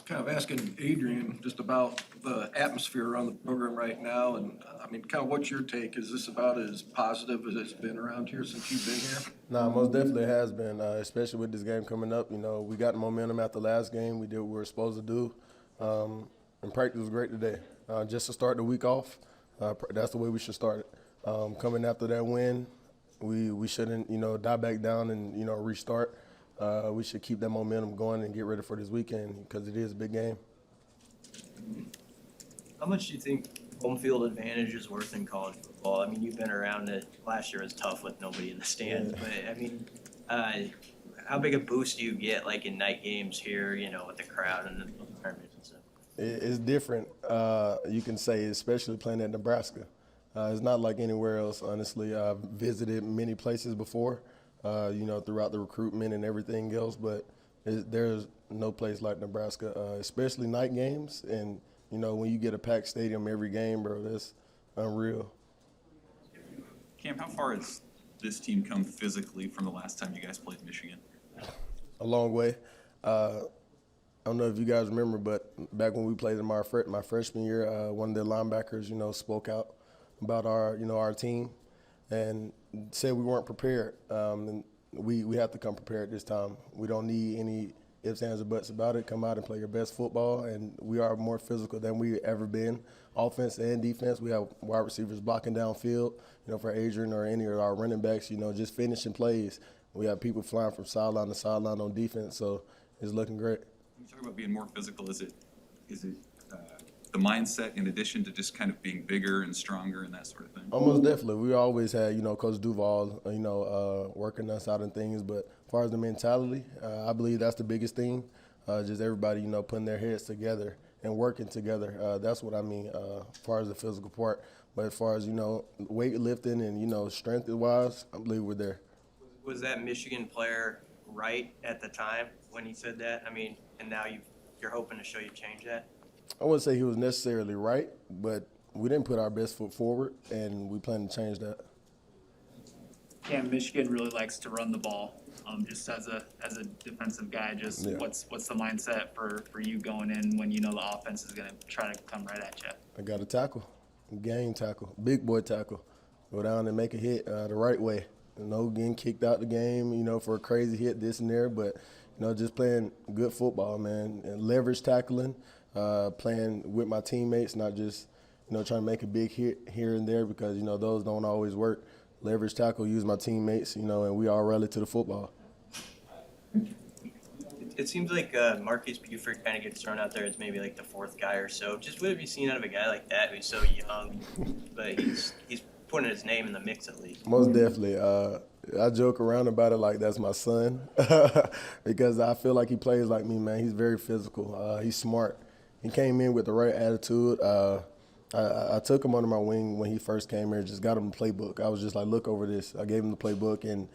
kind of asking Adrian just about the atmosphere around the program right now. And I mean, kind of what's your take? Is this about as positive as it's been around here since you've been here? No, most definitely has been, especially with this game coming up. We got momentum after last game. We did what we were supposed to do. And practice was great today. Just to start the week off, that's the way we should start it. Coming after that win, we shouldn't, die back down and, restart. We should keep that momentum going and get ready for this weekend because it is a big game. How much do you think home field advantage is worth in college football? I mean, you've been around it. Last year was tough with nobody in the stands, but I mean, how big a boost do you get like in night games here, with the crowd and the environment and stuff? It's different, you can say, especially playing at Nebraska. It's not like anywhere else, honestly. I've visited many places before, throughout the recruitment and everything else, but there's no place like Nebraska, especially night games. And, when you get a packed stadium every game, bro, that's unreal. Cam, how far has this team come physically from the last time you guys played Michigan? A long way. I don't know if you guys remember, but back when we played in my freshman year, one of the linebackers, spoke out about our team and said we weren't prepared. And we have to come prepared this time. We don't need any ifs, ands, or buts about it. Come out and play your best football, and we are more physical than we ever been, offense and defense. We have wide receivers blocking downfield, for Adrian or any of our running backs, just finishing plays. We have people flying from sideline to sideline on defense, so it's looking great. When you talk about being more physical, is it the mindset in addition to just kind of being bigger and stronger and that sort of thing? Almost definitely. We always had, Coach Duval, working us out in things. But as far as the mentality, I believe that's the biggest thing. Just everybody, putting their heads together and working together. That's what I mean as far as the physical part. But as far as, weightlifting and, strength-wise, I believe we're there. Was that Michigan player right at the time when he said that? I mean, and now you're hoping to show you change that? I wouldn't say he was necessarily right, but we didn't put our best foot forward, and we plan to change that. Cam, Michigan really likes to run the ball. Just as a defensive guy, what's the mindset for you going in when the offense is going to try to come right at you? I got a tackle, game tackle, big boy tackle. Go down and make a hit the right way. Getting kicked out the game, for a crazy hit, this and there, but just playing good football, man, and leverage tackling. Playing with my teammates, not just, trying to make a big hit here and there because, those don't always work. Leverage tackle, use my teammates, and we all rally to the football. It seems like Marcus Buford kind of gets thrown out there as maybe like the fourth guy or so. Just what have you seen out of a guy like that who's so young, but he's putting his name in the mix at least? Most definitely. I joke around about it like that's my son because I feel like he plays like me, man. He's very physical. He's smart. He came in with the right attitude. I took him under my wing when he first came here, just got him the playbook. I was just like, look over this. I gave him the playbook, and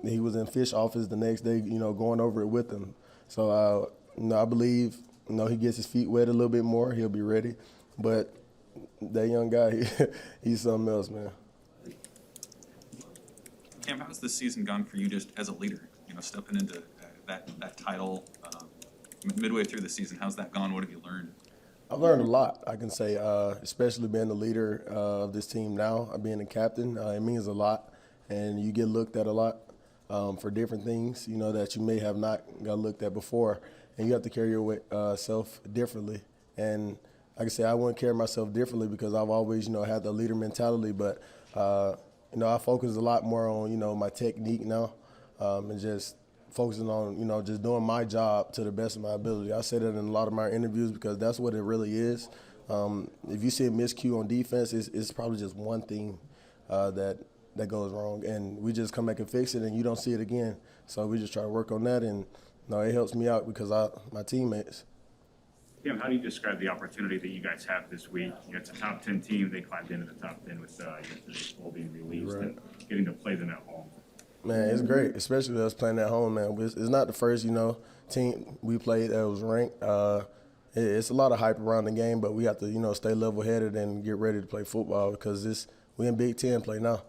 he was in Fish office the next day, going over it with him. So, I believe, he gets his feet wet a little bit more. He'll be ready. But that young guy, he's something else, man. Cam, how's this season gone for you just as a leader? Stepping into that title midway through the season, how's that gone? What have you learned? I've learned a lot, I can say, especially being the leader of this team now, being a captain. It means a lot, and you get looked at a lot for different things, that you may have not got looked at before, and you have to carry yourself differently. And like I say, I wouldn't carry myself differently because I've always, had the leader mentality, but, I focus a lot more on, my technique now and just focusing on, just doing my job to the best of my ability. I say that in a lot of my interviews because that's what it really is. If you see a miscue on defense, it's probably just one thing that goes wrong, and we just come back and fix it, and you don't see it again. So we just try to work on that, and it helps me out because my teammates. Cam, how do you describe the opportunity that you guys have this week? It's a top 10 team. They climbed into the top 10 with the bowl being released and getting to play them at home. Man, it's great, especially with us playing at home, man. It's not the first, team we played that was ranked. It's a lot of hype around the game, but we have to, stay level-headed and get ready to play football because we in Big Ten play now.